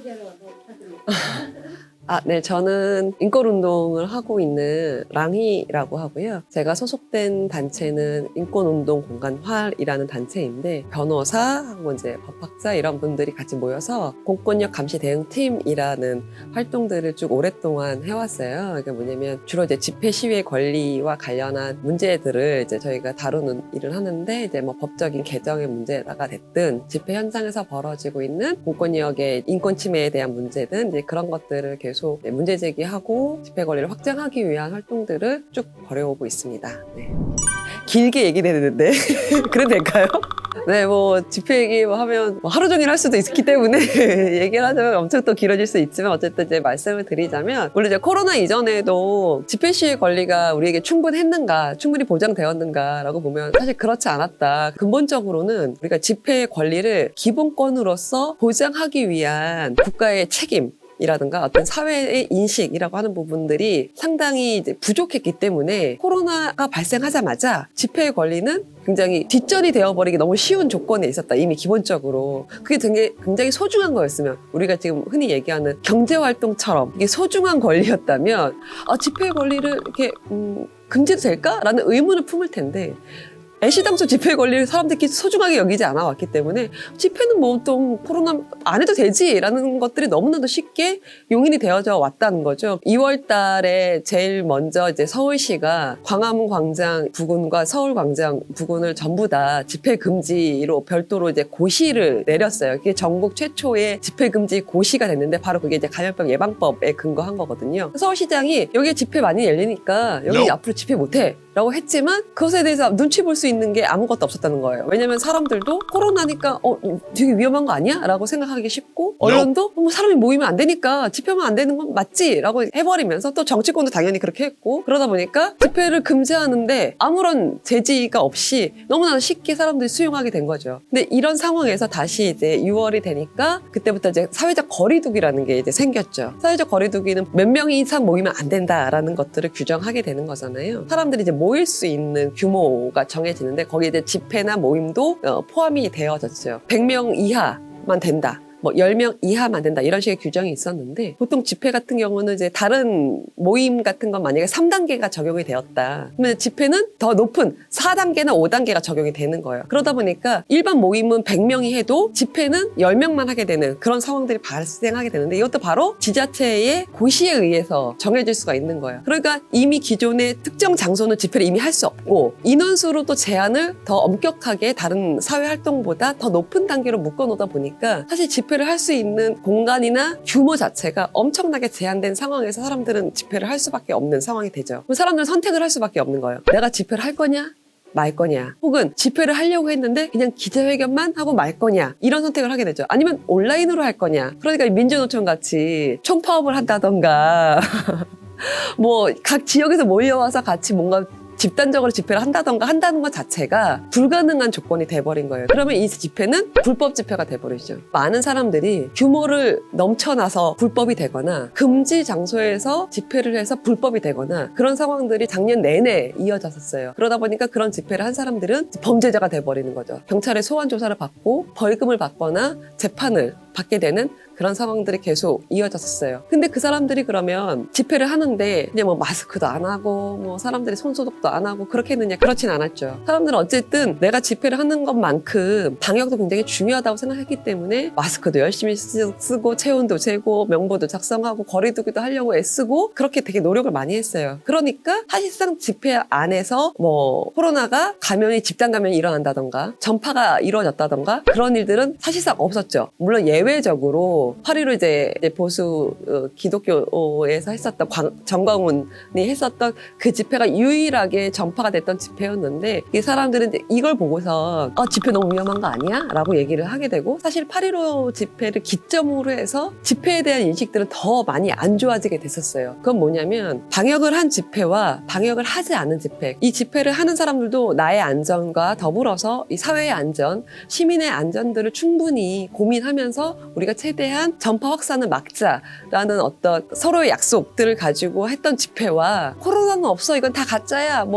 소개를 부탁드립니다. 네, 저는 인권운동을 하고 있는 랑희라고 하고요. 제가 소속된 단체는 인권운동공간활이라는 단체인데, 변호사하고 이제 법학자 이런 분들이 같이 모여서 공권력 감시 대응팀이라는 활동들을 쭉 오랫동안 해왔어요. 이게 뭐냐면 주로 이제 집회 시위의 권리와 관련한 문제들을 이제 저희가 다루는 일을 하는데, 이제 뭐 법적인 개정의 문제가 됐든 집회 현장에서 벌어지고 있는 공권력의 인권 침해에 대한 문제든 이제 그런 것들을 계속 문제 제기하고 집회 권리를 확장하기 위한 활동들을 쭉 벌여오고 있습니다. 네. 길게 얘기되는데 그래도 될까요? 네, 뭐 집회 얘기 하면 하루 종일 할 수도 있기 때문에 얘기를 하자면 엄청 또 길어질 수 있지만 어쨌든 이제 말씀을 드리자면, 원래 이제 코로나 이전에도 집회 시위 권리가 우리에게 충분했는가, 충분히 보장되었는가라고 보면 사실 그렇지 않았다. 근본적으로는 우리가 집회의 권리를 기본권으로서 보장하기 위한 국가의 책임 이라든가 어떤 사회의 인식이라고 하는 부분들이 상당히 이제 부족했기 때문에 코로나가 발생하자마자 집회의 권리는 굉장히 뒷전이 되어버리기 너무 쉬운 조건에 있었다. 이미 기본적으로. 그게 굉장히 소중한 거였으면, 우리가 지금 흔히 얘기하는 경제활동처럼 이게 소중한 권리였다면 집회의 권리를 이렇게 금지도 될까라는 의문을 품을 텐데, 애시당초 집회 권리를 사람들끼리 소중하게 여기지 않아 왔기 때문에 집회는 뭐 또 코로나 안 해도 되지라는 것들이 너무나도 쉽게 용인이 되어져 왔다는 거죠. 2월 달에 제일 먼저 이제 서울시가 광화문 광장 부근과 서울 광장 부근을 전부 다 집회 금지로 별도로 이제 고시를 내렸어요. 그게 전국 최초의 집회 금지 고시가 됐는데, 바로 그게 이제 감염병 예방법에 근거한 거거든요. 서울시장이 여기 집회 많이 열리니까 여기 앞으로 집회 못해 라고 했지만, 그것에 대해서 눈치 볼 수 있는 게 아무것도 없었다는 거예요. 왜냐면 사람들도 코로나니까 되게 위험한 거 아니야? 라고 생각하기 쉽고, 언론도 뭐 사람이 모이면 안 되니까 집회만 안 되는 건 맞지? 라고 해버리면서, 또 정치권도 당연히 그렇게 했고, 그러다 보니까 집회를 금지하는데 아무런 제지가 없이 너무나 쉽게 사람들이 수용하게 된 거죠. 근데 이런 상황에서 다시 이제 6월이 되니까 그때부터 이제 사회적 거리두기라는 게 이제 생겼죠. 사회적 거리두기는 몇 명 이상 모이면 안 된다라는 것들을 규정하게 되는 거잖아요. 사람들이 이제 모일 수 있는 규모가 정해지는데, 거기에 이제 집회나 모임도 포함이 되어졌죠. 100명 이하만 된다. 뭐 10명 이하만 된다, 이런 식의 규정이 있었는데, 보통 집회 같은 경우는 이제 다른 모임 같은 건 만약에 3단계가 적용이 되었다 그러면 집회는 더 높은 4단계나 5단계가 적용이 되는 거예요. 그러다 보니까 일반 모임은 100명이 해도 집회는 10명만 하게 되는 그런 상황들이 발생하게 되는데, 이것도 바로 지자체의 고시에 의해서 정해질 수가 있는 거예요. 그러니까 이미 기존의 특정 장소는 집회를 이미 할 수 없고, 인원수로도 제한을 더 엄격하게 다른 사회 활동보다 더 높은 단계로 묶어놓다 보니까 사실 집회를 할 수 있는 공간이나 규모 자체가 엄청나게 제한된 상황에서 사람들은 집회를 할 수밖에 없는 상황이 되죠. 그럼 사람들은 선택을 할 수밖에 없는 거예요. 내가 집회를 할 거냐? 말 거냐? 혹은 집회를 하려고 했는데 그냥 기자회견만 하고 말 거냐? 이런 선택을 하게 되죠. 아니면 온라인으로 할 거냐? 그러니까 민주노총 같이 총파업을 한다던가 뭐 각 지역에서 몰려와서 같이 뭔가 집단적으로 집회를 한다던가 한다는 것 자체가 불가능한 조건이 돼버린 거예요. 그러면 이 집회는 불법 집회가 돼버리죠. 많은 사람들이 규모를 넘쳐나서 불법이 되거나 금지 장소에서 집회를 해서 불법이 되거나 그런 상황들이 작년 내내 이어졌었어요. 그러다 보니까 그런 집회를 한 사람들은 범죄자가 돼버리는 거죠. 경찰의 소환 조사를 받고 벌금을 받거나 재판을 받게 되는 그런 상황들이 계속 이어졌었어요. 근데 그 사람들이 그러면 집회를 하는데 그냥 뭐 마스크도 안 하고 뭐 사람들이 손소독도 안 하고 그렇게 했느냐? 그렇진 않았죠. 사람들은 어쨌든 내가 집회를 하는 것만큼 방역도 굉장히 중요하다고 생각했기 때문에 마스크도 열심히 쓰고 체온도 재고 명부도 작성하고 거리두기도 하려고 애쓰고 그렇게 되게 노력을 많이 했어요. 그러니까 사실상 집회 안에서 뭐 코로나가 집단 감염이 일어난다던가 전파가 이루어졌다던가 그런 일들은 사실상 없었죠. 물론 예외적으로 8.15 이제 보수 기독교에서 했었던 정광훈이 했었던 그 집회가 유일하게 전파가 됐던 집회였는데, 이 사람들은 이제 이걸 보고서 집회 너무 위험한 거 아니야? 라고 얘기를 하게 되고, 사실 8.15 집회를 기점으로 해서 집회에 대한 인식들은 더 많이 안 좋아지게 됐었어요. 그건 뭐냐면 방역을 한 집회와 방역을 하지 않은 집회, 이 집회를 하는 사람들도 나의 안전과 더불어서 이 사회의 안전, 시민의 안전들을 충분히 고민하면서 우리가 최대한 대한 전파 확산을 막자라는 어떤 서로의 약속들을 가지고 했던 집회와 코로나는 없어, 이건 다 가짜야,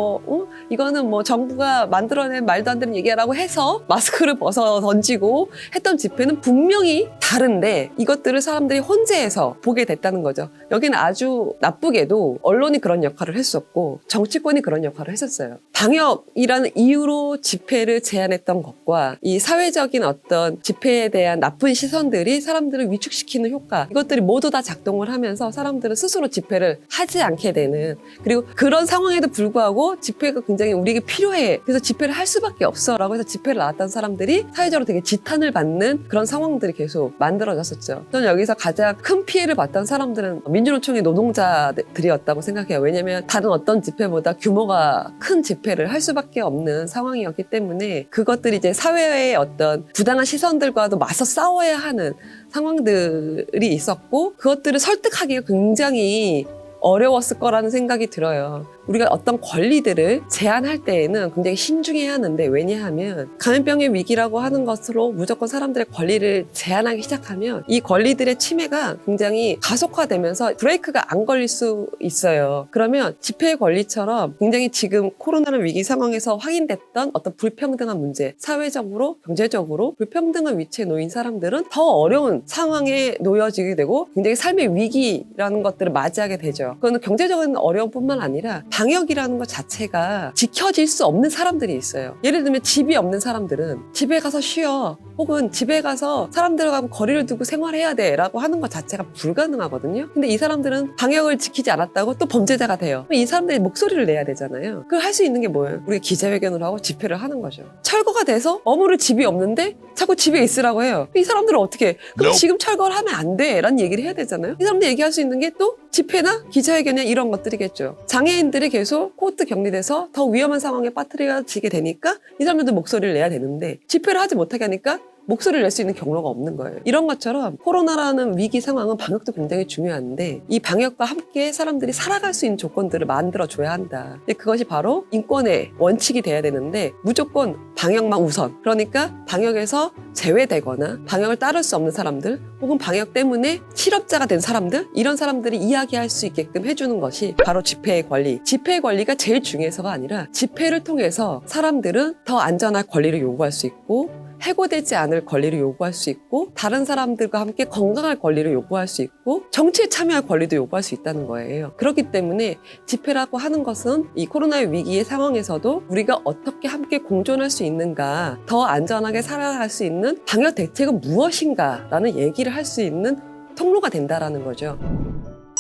이거는 정부가 만들어낸 말도 안 되는 얘기라고 해서 마스크를 벗어 던지고 했던 집회는 분명히 다른데 이것들을 사람들이 혼재해서 보게 됐다는 거죠. 여기는 아주 나쁘게도 언론이 그런 역할을 했었고 정치권이 그런 역할을 했었어요. 방역이라는 이유로 집회를 제한했던 것과 이 사회적인 어떤 집회에 대한 나쁜 시선들이 사람들을 위축시키는 효과, 이것들이 모두 다 작동을 하면서 사람들은 스스로 집회를 하지 않게 되는, 그리고 그런 상황에도 불구하고 집회가 굉장히 우리에게 필요해, 그래서 집회를 할 수밖에 없어 라고 해서 집회를 나왔던 사람들이 사회적으로 되게 지탄을 받는 그런 상황들이 계속 만들어졌었죠. 저는 여기서 가장 큰 피해를 봤던 사람들은 민주노총의 노동자들이었다고 생각해요. 왜냐하면 다른 어떤 집회보다 규모가 큰 집회를 할 수밖에 없는 상황이었기 때문에 그것들이 이제 사회의 어떤 부당한 시선들과도 맞서 싸워야 하는 상황들이 있었고, 그것들을 설득하기가 굉장히 어려웠을 거라는 생각이 들어요. 우리가 어떤 권리들을 제한할 때에는 굉장히 신중해야 하는데, 왜냐하면 감염병의 위기라고 하는 것으로 무조건 사람들의 권리를 제한하기 시작하면 이 권리들의 침해가 굉장히 가속화되면서 브레이크가 안 걸릴 수 있어요. 그러면 집회의 권리처럼 굉장히 지금 코로나는 위기 상황에서 확인됐던 어떤 불평등한 문제, 사회적으로 경제적으로 불평등한 위치에 놓인 사람들은 더 어려운 상황에 놓여지게 되고 굉장히 삶의 위기라는 것들을 맞이하게 되죠. 그건 경제적인 어려움뿐만 아니라 방역이라는 것 자체가 지켜질 수 없는 사람들이 있어요. 예를 들면 집이 없는 사람들은 집에 가서 쉬어, 혹은 집에 가서 사람들과 거리를 두고 생활해야 돼 라고 하는 것 자체가 불가능하거든요. 근데 이 사람들은 방역을 지키지 않았다고 또 범죄자가 돼요. 이 사람들이 목소리를 내야 되잖아요. 그걸 할 수 있는 게 뭐예요? 우리가 기자회견을 하고 집회를 하는 거죠. 철거가 돼서 머무를 집이 없는데 자꾸 집에 있으라고 해요. 이 사람들은 어떻게 해? 그럼 지금 철거를 하면 안 돼 라는 얘기를 해야 되잖아요. 이 사람들 얘기할 수 있는 게 또 집회나 기자회견이나 이런 것들이겠죠. 장애인들이 계속 코호트 격리돼서 더 위험한 상황에 빠뜨려지게 되니까 이 사람들도 목소리를 내야 되는데 집회를 하지 못하게 하니까 목소리를 낼 수 있는 경로가 없는 거예요. 이런 것처럼 코로나라는 위기 상황은 방역도 굉장히 중요한데 이 방역과 함께 사람들이 살아갈 수 있는 조건들을 만들어줘야 한다. 근데 그것이 바로 인권의 원칙이 돼야 되는데 무조건 방역만 우선. 그러니까 방역에서 제외되거나 방역을 따를 수 없는 사람들, 혹은 방역 때문에 실업자가 된 사람들, 이런 사람들이 이야기할 수 있게끔 해주는 것이 바로 집회의 권리. 집회의 권리가 제일 중요해서가 아니라 집회를 통해서 사람들은 더 안전한 권리를 요구할 수 있고, 해고되지 않을 권리를 요구할 수 있고, 다른 사람들과 함께 건강할 권리를 요구할 수 있고, 정치에 참여할 권리도 요구할 수 있다는 거예요. 그렇기 때문에 집회라고 하는 것은 이 코로나의 위기의 상황에서도 우리가 어떻게 함께 공존할 수 있는가, 더 안전하게 살아갈 수 있는 방역 대책은 무엇인가 라는 얘기를 할 수 있는 통로가 된다라는 거죠.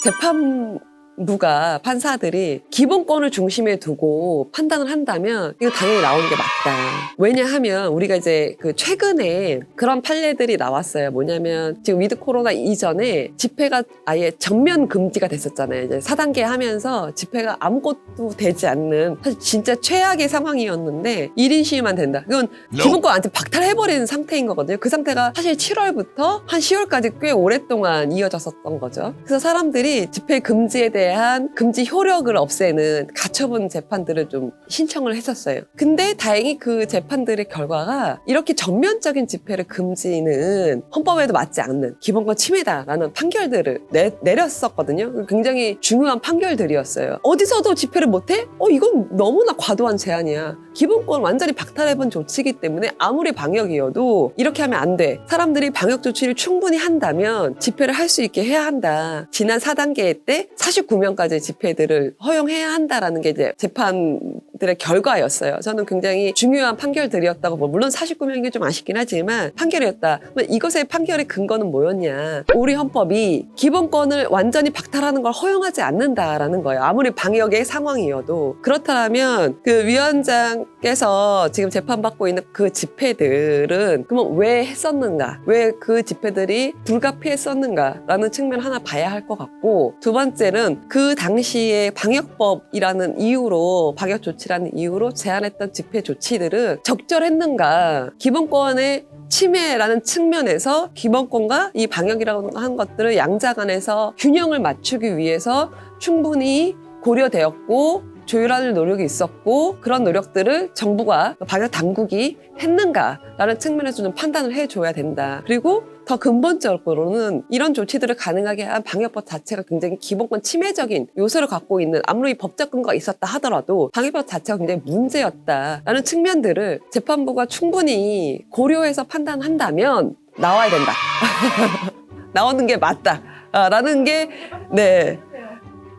재판부가, 판사들이 기본권을 중심에 두고 판단을 한다면 이거 당연히 나오는 게 맞다. 왜냐하면 우리가 이제 최근에 그런 판례들이 나왔어요. 뭐냐면 지금 위드 코로나 이전에 집회가 아예 전면 금지가 됐었잖아요. 이제 4단계 하면서 집회가 아무것도 되지 않는, 사실 진짜 최악의 상황이었는데 1인 시위만 된다. 그건 기본권 완전 박탈해버리는 상태인 거거든요. 그 상태가 사실 7월부터 한 10월까지 꽤 오랫동안 이어졌었던 거죠. 그래서 사람들이 집회 금지에 대한 금지 효력을 없애는 가처분 재판들을 좀 신청을 했었어요. 근데 다행히 그 재판들의 결과가 이렇게 전면적인 집회를 금지는 헌법에도 맞지 않는 기본권 침해다라는 판결들을 내렸었거든요. 굉장히 중요한 판결들이었어요. 어디서도 집회를 못해? 이건 너무나 과도한 제한이야. 기본권 완전히 박탈해본 조치이기 때문에 아무리 방역이어도 이렇게 하면 안 돼. 사람들이 방역 조치를 충분히 한다면 집회를 할 수 있게 해야 한다. 지난 4단계 때 49명까지 집회들을 허용해야 한다라는 게 이제 재판들의 결과였어요. 저는 굉장히 중요한 판결들이었다고, 물론 49명이 좀 아쉽긴 하지만 판결이었다. 이것의 판결의 근거는 뭐였냐? 우리 헌법이 기본권을 완전히 박탈하는 걸 허용하지 않는다라는 거예요. 아무리 방역의 상황이어도. 그렇다면 그 위원장께서 지금 재판받고 있는 그 집회들은 그러면 왜 했었는가? 왜 그 집회들이 불가피했었는가라는 측면 하나 봐야 할 것 같고, 두 번째는 그 당시에 방역법이라는 이유로, 방역 조치라는 이유로 제한했던 집회 조치들은 적절했는가? 기본권의 침해라는 측면에서 기본권과 이 방역이라고 하는 것들을 양자간에서 균형을 맞추기 위해서 충분히 고려되었고 조율하는 노력이 있었고, 그런 노력들을 정부가, 방역 당국이 했는가라는 측면에서 좀 판단을 해줘야 된다. 그리고 더 근본적으로는 이런 조치들을 가능하게 한 방역법 자체가 굉장히 기본권 침해적인 요소를 갖고 있는, 아무리 법적 근거가 있었다 하더라도 방역법 자체가 굉장히 문제였다라는 측면들을 재판부가 충분히 고려해서 판단한다면 나와야 된다. 나오는 게 맞다. 라는 게, 네.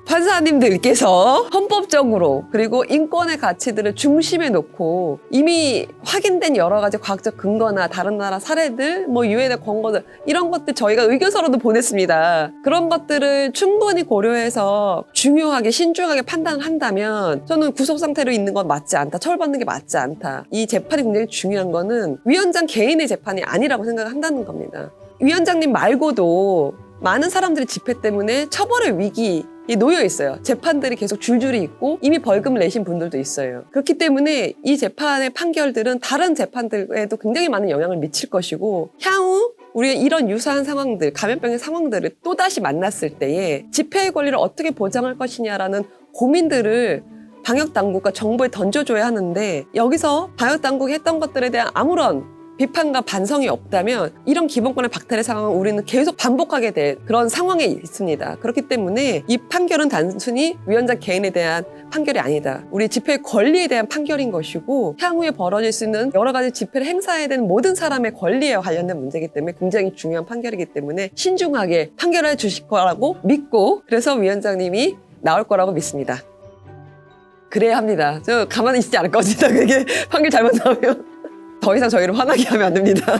판사님들께서 헌법적으로 그리고 인권의 가치들을 중심에 놓고 이미 확인된 여러 가지 과학적 근거나 다른 나라 사례들, 뭐 유엔의 권고들, 이런 것들 저희가 의견서로도 보냈습니다. 그런 것들을 충분히 고려해서 중요하게 신중하게 판단을 한다면 저는 구속 상태로 있는 건 맞지 않다, 처벌받는 게 맞지 않다. 이 재판이 굉장히 중요한 거는 위원장 개인의 재판이 아니라고 생각을 한다는 겁니다. 위원장님 말고도 많은 사람들이 집회 때문에 처벌의 위기에 놓여 있어요. 재판들이 계속 줄줄이 있고 이미 벌금을 내신 분들도 있어요. 그렇기 때문에 이 재판의 판결들은 다른 재판들에도 굉장히 많은 영향을 미칠 것이고, 향후 우리의 이런 유사한 상황들, 감염병의 상황들을 또다시 만났을 때에 집회의 권리를 어떻게 보장할 것이냐라는 고민들을 방역당국과 정부에 던져줘야 하는데, 여기서 방역당국이 했던 것들에 대한 아무런 비판과 반성이 없다면 이런 기본권의 박탈의 상황을 우리는 계속 반복하게 될 그런 상황에 있습니다. 그렇기 때문에 이 판결은 단순히 위원장 개인에 대한 판결이 아니다. 우리 집회의 권리에 대한 판결인 것이고, 향후에 벌어질 수 있는 여러 가지 집회를 행사해야 되는 모든 사람의 권리에 관련된 문제이기 때문에 굉장히 중요한 판결이기 때문에 신중하게 판결해 주실 거라고 믿고, 그래서 위원장님이 나올 거라고 믿습니다. 그래야 합니다. 저 가만히 있지 않을 것이다. 그게 판결 잘못 나오면. 더 이상 저희를 화나게 하면 안 됩니다.